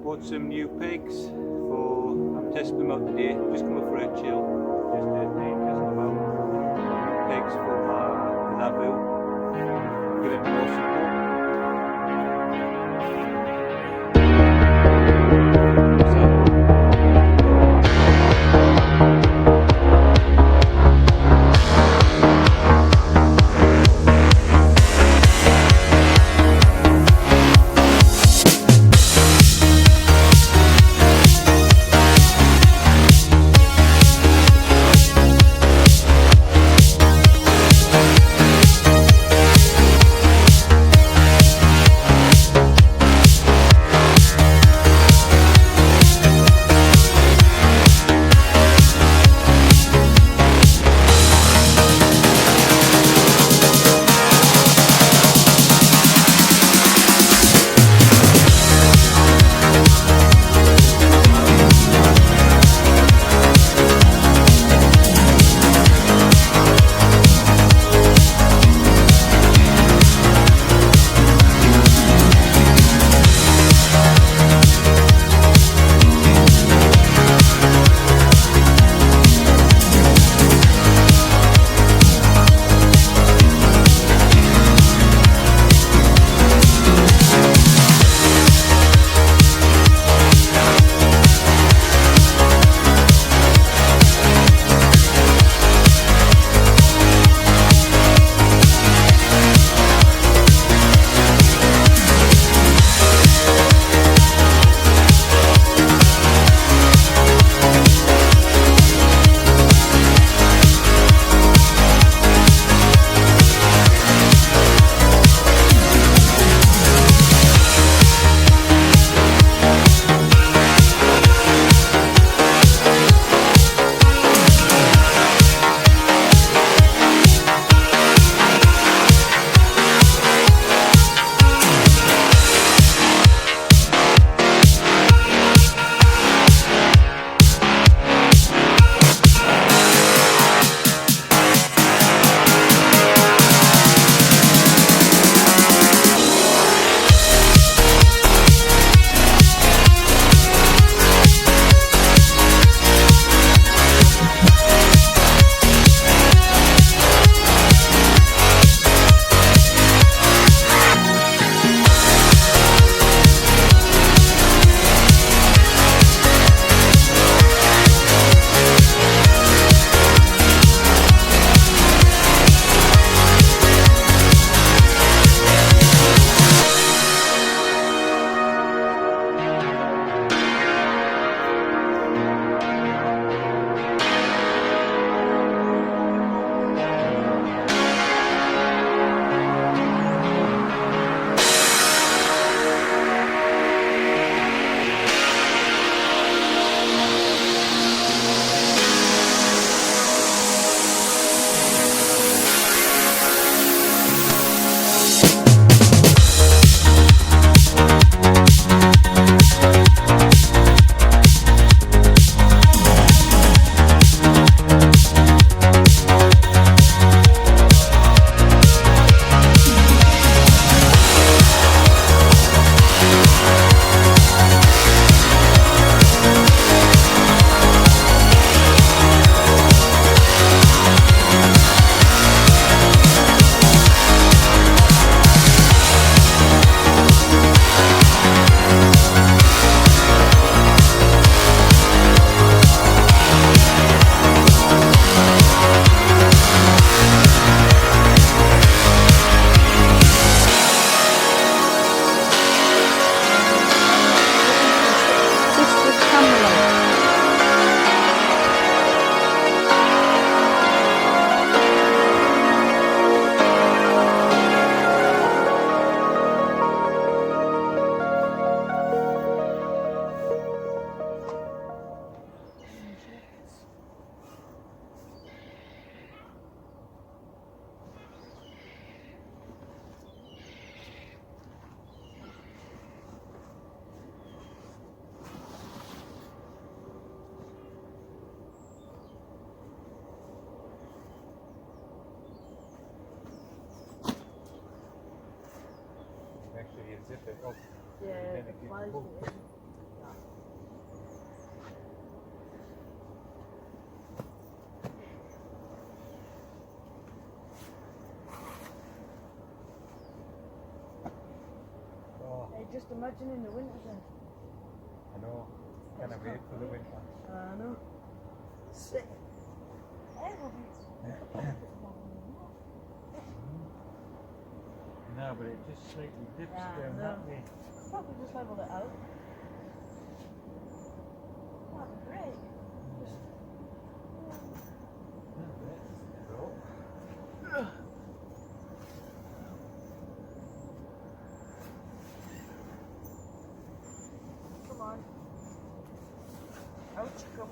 Bought some new pigs for, I'm testing them out today, just come up for a chill, just test them out. New pigs for my Labu, give it more support. Actually, zip it up. Yeah, And then it the gives clothes both. in. just imagine in the winter then. I know. Can't wait for the winter. I know. Sick. No, but it just slightly dips down no. that way. Probably just level it out. That'd be great. Just... Come on. Out you come.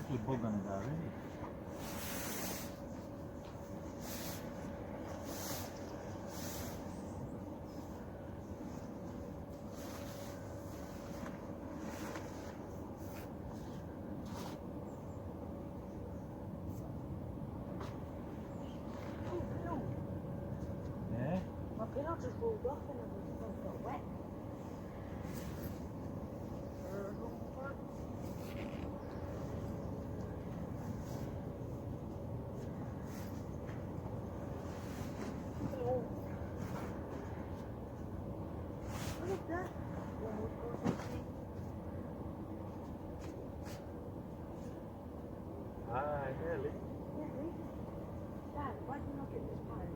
Little bug on it already. Yeah? My pillow just rolled off and it got wet. Look at that. Ah, really? Dad, why did you not get this pile?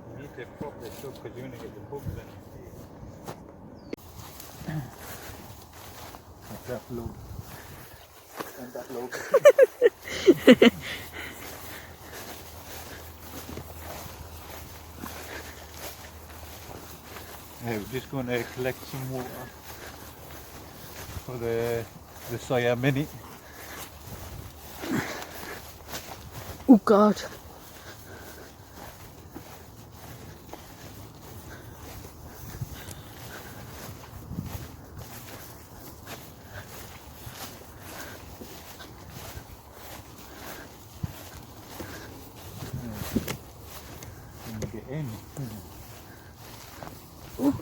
You need to prop this up because you're going to get the bugs in. Like that load. And that load. Yeah, we're just going to collect some water for the soya mini. Oh God. Get in. Ooh.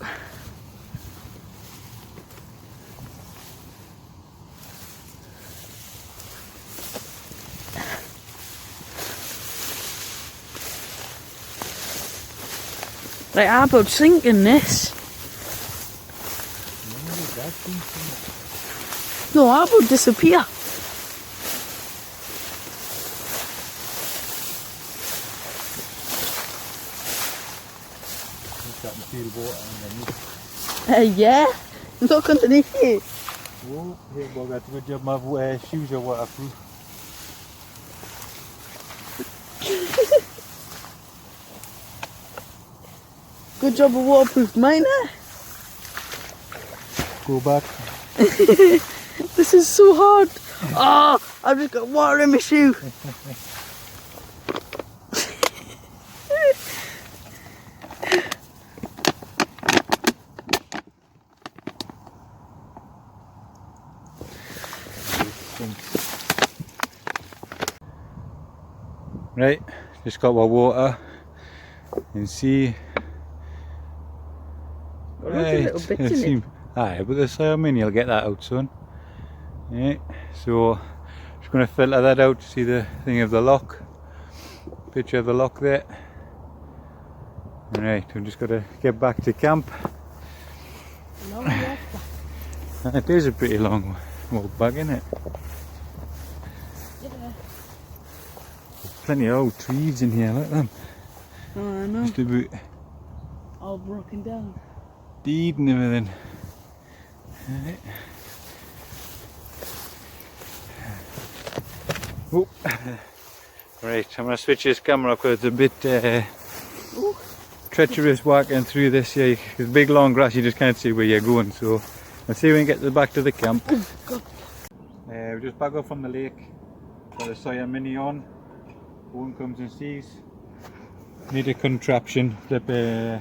Like, how about sinking this? No, how about disappear? Feel water underneath. Yeah, look underneath you. Oh, here we go. That's a good job. My shoes are waterproof. Good job of waterproof mine, eh? Go back. This is so hard. Oh, I've just got water in my shoe. Right, just got my water. You can see. Right, little bits in it. Aye, but the soya mini, I'll get that out soon. Yeah, so just going to filter that out to see the thing of the lock. Picture of the lock there. Right, I'm just got to get back to camp. Long walk back. It is a pretty long walk back, isn't it? Yeah. There's plenty of old trees in here, look at them. Oh, I know. Just about All broken down. deed and everything. Right. Oh. Right, I'm going to switch this camera up because it's a bit treacherous walking through this here. It's big long grass, you just can't see where you're going. So let's see when we get back to the camp. Oh, God. we're just back up from the lake. Got the Sawyer Mini on. Owen comes and sees. Need a contraption. The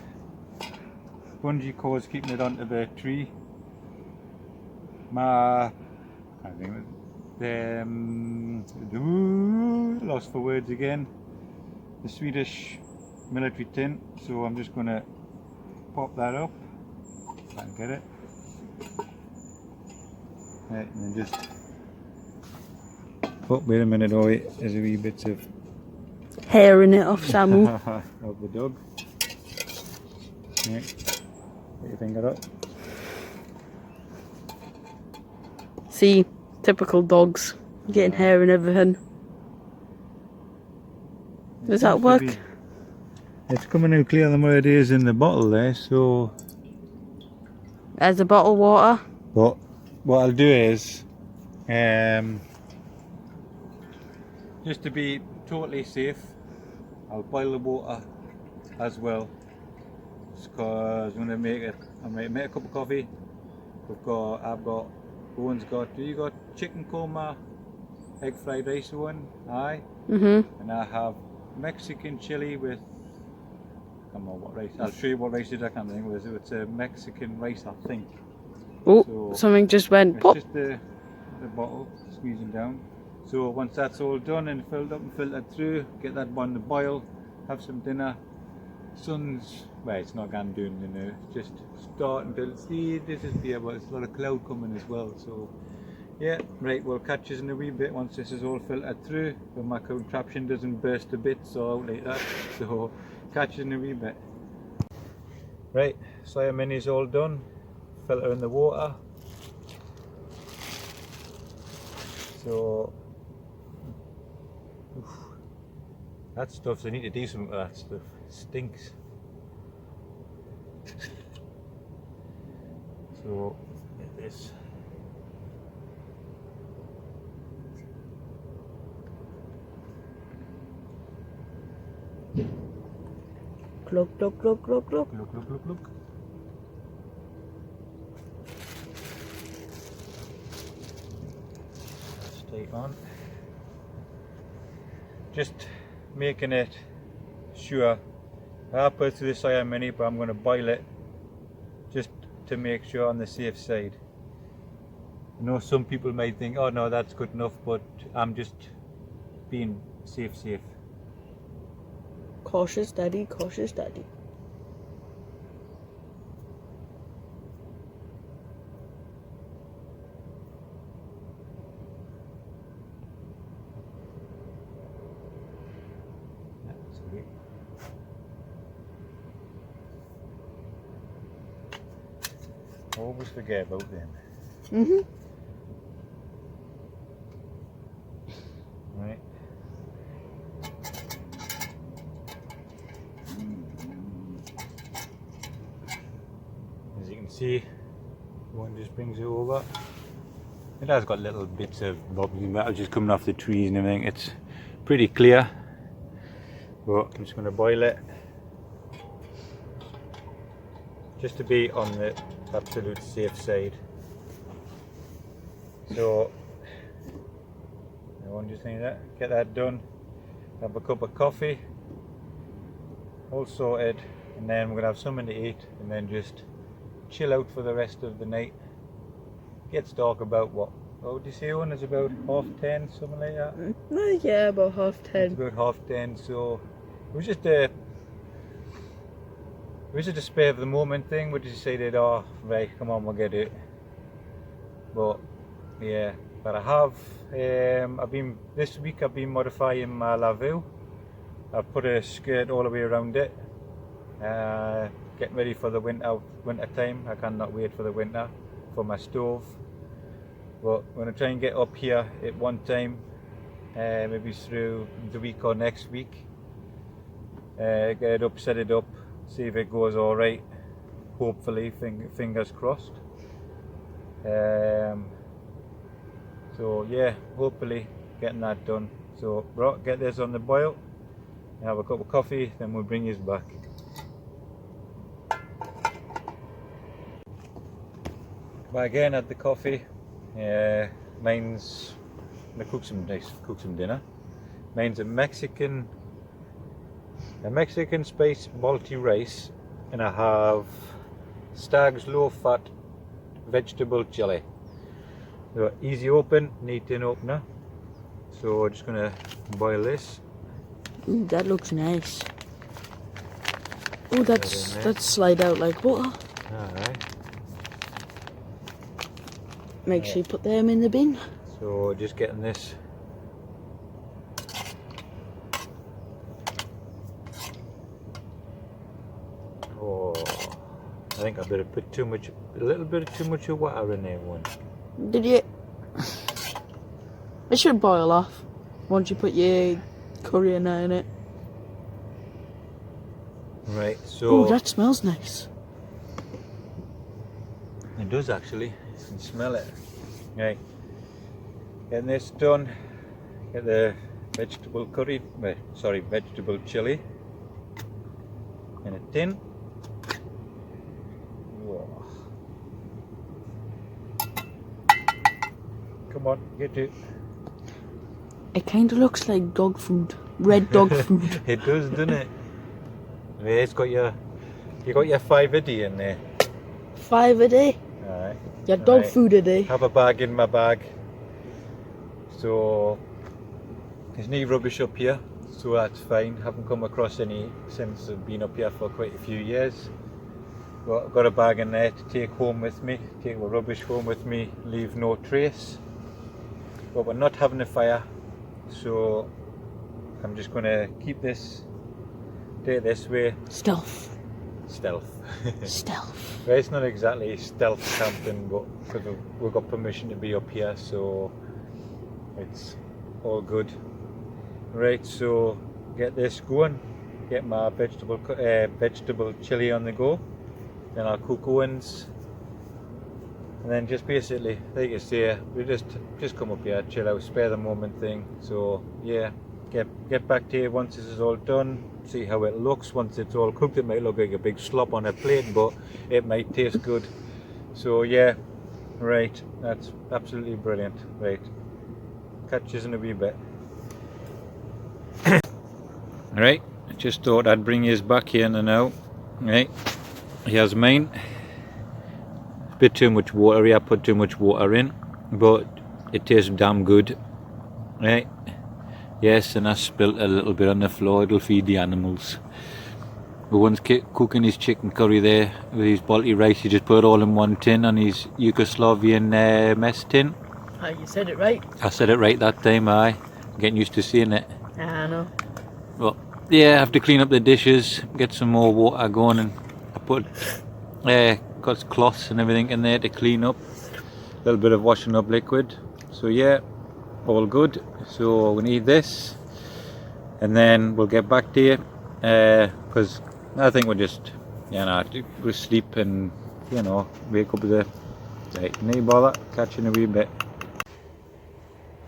bungee cords keeping it onto the tree. I think lost for words again. The Swedish military tin. So I'm just gonna pop that up. If I can get it. Right, and then just. Oh, wait a minute, there's a wee bits of hair in it off Samu. of the dog. Right, put your finger up. See, typical dogs, getting hair and everything. Does that work? It's coming out clearer than what it is in the bottle there, so. There's the bottled water. But what I'll do is, just to be totally safe, I'll boil the water as well. Because I'm gonna make it. I might make a cup of coffee. I've got. Owen's got. Do you got chicken korma, egg fried rice? Owen, aye. And I have Mexican chili with. Come on, what rice? I'll show you what rice it is. I can't think what it is. It's a Mexican rice, I think. Oh, so something just went pop. It's just the bottle squeezing down. So once that's all done and filled up and filtered through, get that one to boil, have some dinner. Sun's, well, it's not gone down, you know, it's just starting to see. This is beer, but there's a lot of cloud coming as well. So yeah, right, we'll catch us in a wee bit once this is all filtered through, but my contraption doesn't burst to bits or out like that. So catch us in a wee bit. Right, Sawyer Mini's all done. Filter in the water. So that stuff, they need to do something with that stuff. It stinks. So get this. Look, look, look, look, look. Look, look, look, look. Stay on. Just making it sure. I'll put it through the Sawyer Mini, but I'm going to boil it just to make sure on the safe side. I know some people might think, oh no, that's good enough, but I'm just being safe. Cautious daddy, cautious daddy. Always forget about them. Right. As you can see, one just brings it over. It has got little bits of bubbly metal just coming off the trees and everything. It's pretty clear, but I'm just going to boil it just to be on the absolute safe side. So I want just need that, get that done, have a cup of coffee, all sorted, and then we're gonna have something to eat and then just chill out for the rest of the night. Gets dark about what? Oh, do you say one is about 10:30, something like that? Yeah, about 10:30. It's about 10:30, so it was just a spare of the moment thing. We just decided, oh right, come on, we'll get it. But yeah, but I have this week I've been modifying my lavoo. I've put a skirt all the way around it, getting ready for the winter time. I cannot wait for the winter for my stove. But I'm going to try and get up here at one time, maybe through the week or next week. Get it up, set it up, see if it goes all right. Hopefully, fingers crossed. So yeah, hopefully getting that done. So right, get this on the boil, have a cup of coffee, then we'll bring you back. But again, at the coffee, mine's gonna cook some dinner. Mine's a Mexican spice multi rice, and I have Stag's low fat vegetable chili. So easy open, neat tin opener. So we're just gonna boil this. Ooh, that looks nice. Oh, that's slide out like butter. Alright. Make sure you put them in the bin. So just getting this. Oh, I think I better put a little bit too much of water in there one. Did you? It should boil off once you put your coriander in it. Right, so Oh, that smells nice. it does actually. You can smell it. Right, getting this done. Get the vegetable vegetable chili in a tin. Whoa. Come on, get it. It kind of looks like dog food, red dog food. It does, doesn't it? Yeah, it's got you got your 5 a day in there. 5 a day. Alright. Your dog food a day. Have a bag in my bag. So there's no rubbish up here, so that's fine. Haven't come across any since I've been up here for quite a few years. But I've got a bag in there to take home with me, take the rubbish home with me, leave no trace. But we're not having a fire, so I'm just going to keep this, do it this way. Stealth. Stealth. Stealth. Well, it's not exactly stealth camping, but because we've got permission to be up here, so it's all good. Right, so get this going, get my vegetable chili on the go, then I'll cook Owen's, and then just basically, like I say, we just come up here, chill out, spare the moment thing. So yeah, get back to you once this is all done, see how it looks. Once it's all cooked, it might look like a big slop on a plate, but it might taste good. So yeah, right, that's absolutely brilliant. Right, catch you in a wee bit. Right, just thought I'd bring you back here now. Right, here's mine. A bit too much water here, I put too much water in, but it tastes damn good. Right, yes, and I spilt a little bit on the floor, it'll feed the animals. But one's cooking his chicken curry there with his balti rice. He just put it all in one tin on his Yugoslavian mess tin. Oh, you said it right. I said it right that time, aye. Getting used to saying it. I know. Well, yeah, I have to clean up the dishes, get some more water going, and I put got cloths and everything in there to clean up. A little bit of washing up liquid. So yeah, all good. So we need this, and then we'll get back to you, because I think we'll just, we'll sleep and, wake up with the, right, no bother, catch you in a wee bit.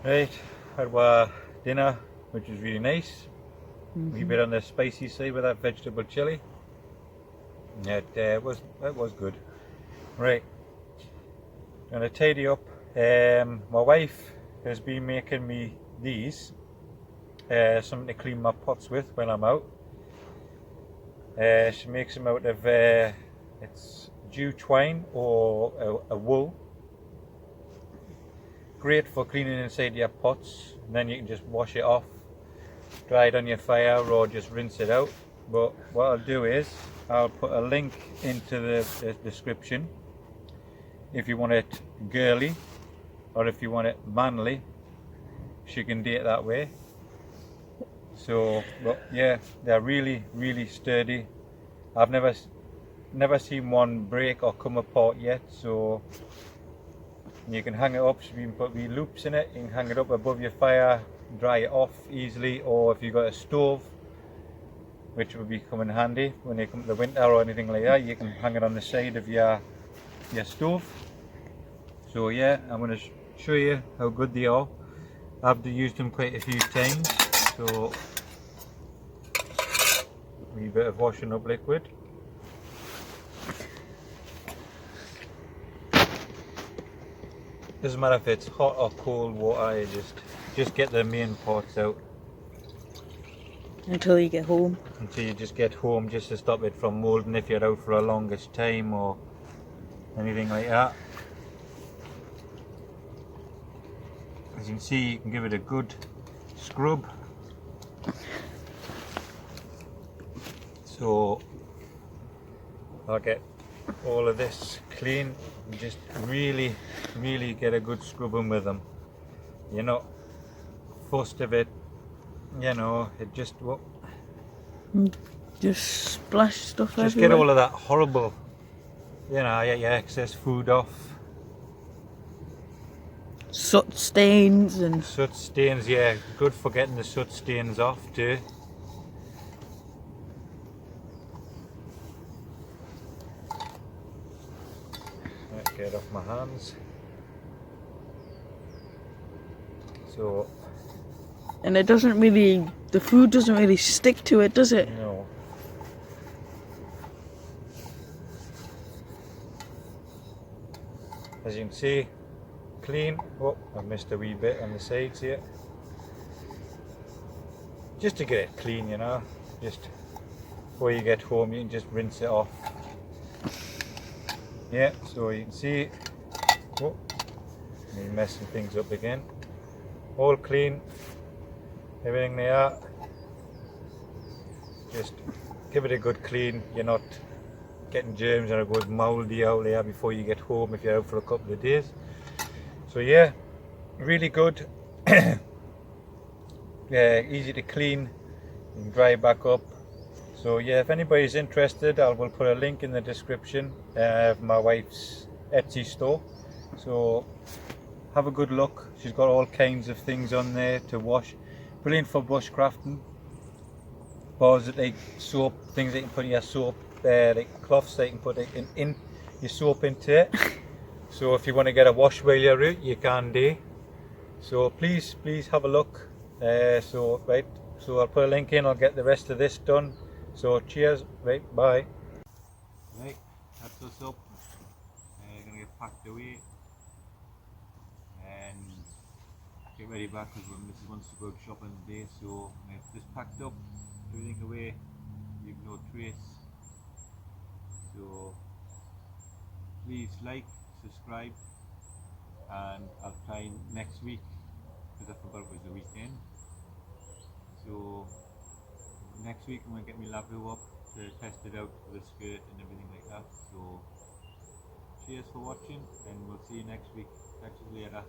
Right, had our dinner, which is really nice. A wee bit on the spicy side with that vegetable chili. It was good. Right, I'm gonna tidy up. My wife has been making me these, something to clean my pots with when I'm out. She makes them out of it's dew twine or a wool. Great for cleaning inside your pots, and then you can just wash it off, dry it on your fire, or just rinse it out. But what I'll do is I'll put a link into the description if you want it girly, or if you want it manly, she can do it that way. So, but yeah, they're really, really sturdy. I've never seen one break or come apart yet. So you can hang it up, so you can put wee loops in it, you can hang it up above your fire, dry it off easily, or if you've got a stove, which would be come in handy when you come to the winter or anything like that, you can hang it on the side of your stove. So yeah, I'm going to show you how good they are. I've used them quite a few times, so a wee bit of washing up liquid. Doesn't matter if it's hot or cold water, you just just get the main parts out Until you get home. until you just get home, just to stop it from moulding if you're out for a longest time or anything like that. As you can see, you can give it a good scrub. So I'll get all of this clean and just really get a good scrubbing with them. You're not fussed of it, you know, it just Just splash stuff just everywhere. get all of that horrible, you know, your excess food off. Soot stains and Soot stains, yeah, good for getting the soot stains off too. Right, get it off my hands. So, and it doesn't really, the food doesn't really stick to it, does it? no. As you can see, clean. Oh, I missed a wee bit on the sides here. Just to get it clean, you know. Just before you get home, you can just rinse it off. Yeah, so you can see. Oh, me messing things up again. All clean. Everything there. Just give it a good clean. You're not getting germs and it goes mouldy out there before you get home if you're out for a couple of days. So yeah, really good. Yeah, easy to clean and dry back up. So yeah, if anybody's interested, I will put a link in the description of my wife's Etsy store. So have a good look. She's got all kinds of things on there to wash. Brilliant for bushcrafting. Bars that like soap, things that you can put in your soap, like cloths that you can put in your soap into it. So if you want to get a wash while you're out, you can do. So please have a look. So I'll put a link in, I'll get the rest of this done. So cheers, right, bye. Right, that's us up. Gonna get packed away and get ready back because Mrs. wants to go shopping today. So I'm gonna get this packed up, everything away, leave no trace. So please like, subscribe, and I'll try next week because I forgot it was the weekend. So next week I'm going to get my Lavu up to test it out with the skirt and everything like that. So cheers for watching and we'll see you next week. Catch you later.